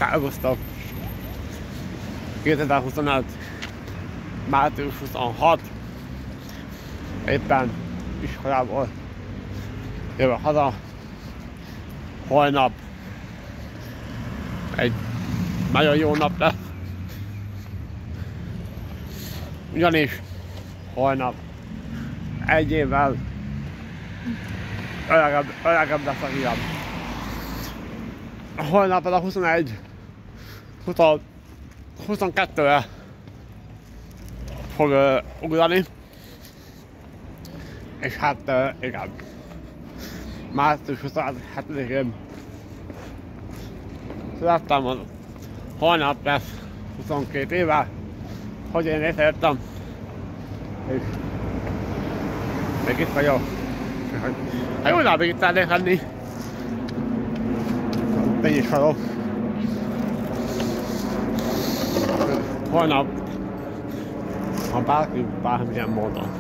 Szervusztok! 2025. március 26. Éppen iskolából jövök haza. Holnap egy nagyon jó nap lesz. Ugyanis holnap egy évvel öregebb lesz a híram. Holnap az a 22-re fog ugrani. És hát igen. Március 27-én születtem, holnap lesz 22 éve, hogy én létrejöttem. És még itt vagyok. Ha jól lábig itt szeretnék lenni, én is vagyok. Holnap, ha bárki bármilyen módon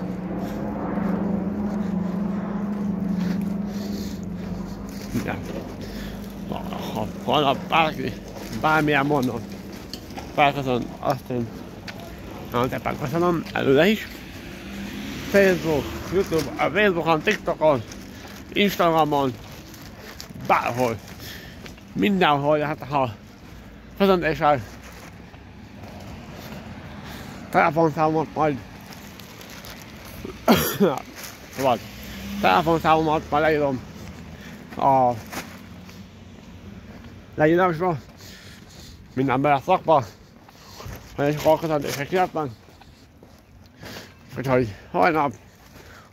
igen. Ha holnap bárki bármilyen módon felköszön, azt én nagyon szépen köszönöm előre is. Facebook, YouTube, a Facebookon, TikTokon, Instagramon, bárhol, mindenhol, hát ha köszöntéssel telefonszámomat majd vagy telefonszámomat majd leírom a leírásba, minden bele szakba, hogy akkor köszöntések kiadnak. Úgyhogy holnap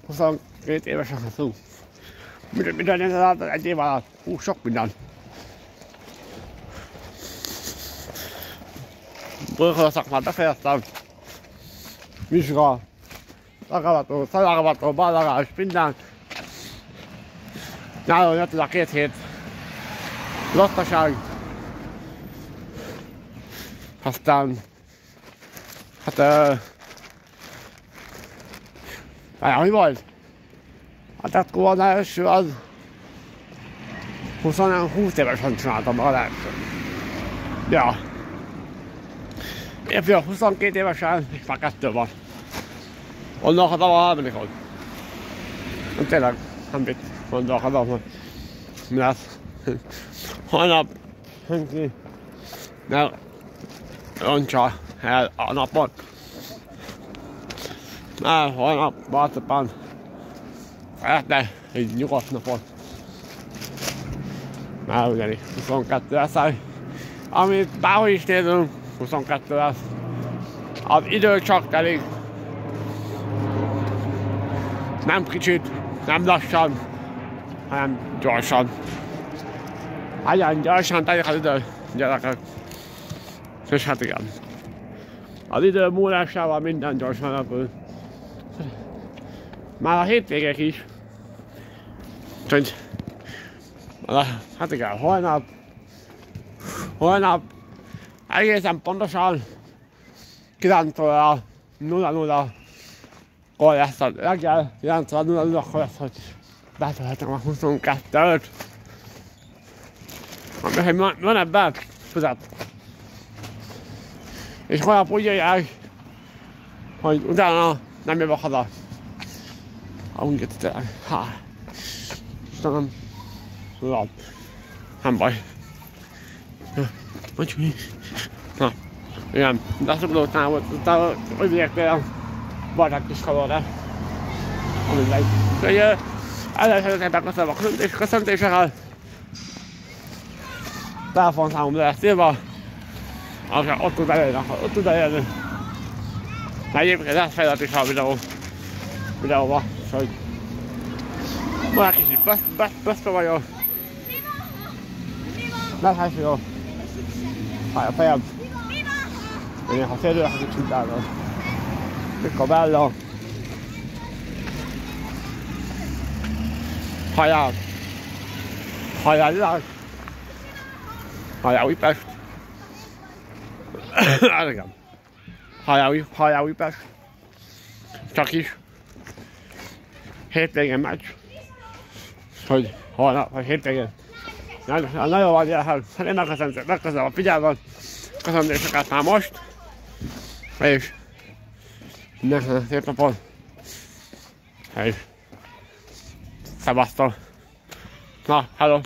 22 évesen leszünk. Minden alatt, egy év alatt, sok minden. Burkoló szakmát befejeztem. Vizsga, szakavattó, szalagavató, ballagás, minden. Nyáron jött ez a 2 hét lasszaság. Aztán hát mi volt? A tetkó az első az 20 évesen csináltam az első. Ja. Én például 22 évesen, és már 2 van. Onnan haza a harmadikon. Tényleg, nem mit gondolkodom, hogy mi lesz. Holnap senki ne roncsa el a napot. Mert holnap Barcapán szeretne egy nyugodt napot. Mert ugyanis 22 lesz, amit bárhogy is nézünk, 22 lesz. Az idő csak telik. Nem kicsit, nem lassan, hanem gyorsan. Nagyon gyorsan telik az idő, gyerekek. És hát igen. Az idő múlásával minden gyorsan alakul. Már a hétvégek is. Úgyhogy hát igen, holnap egészen pontosan 9 óra 00-kor lesz a reggel, 9 óra 00-kor lesz, hogy betölthetem a 22-t. Ami van ebben fizet. És holnap úgy jöjjek, hogy utána nem jövök haza. Úgy jöttek, Istenem, tudom, nem baj. Hogy mi? Na, igen, de azt gondoltam, hogy utána úgy végeknél barát kis kalóra. Mindegy. Úgyhogy először köszönöm a köszöntéseket. Telefonszámom le lesz írva. Akkor ott tud eljönni. Mert egyébként lesz felirat is a videóba. Úgyhogy már kicsit beszpe vagyok. Nem jó. Fáj a fejem. Én ha félőre, akkor csintálom. Mikor bella. Hajjál világ. Hajjál Újpest. Igen. Hajjál Újpest. Csak is. Hétvégén meccs. Hogy holnap, vagy hétvégén Nagyon vagy, én megköszönöm a figyelmet, köszönöm sokat már most, és mindenkinek szép napot, és szevasztok. Na, hello!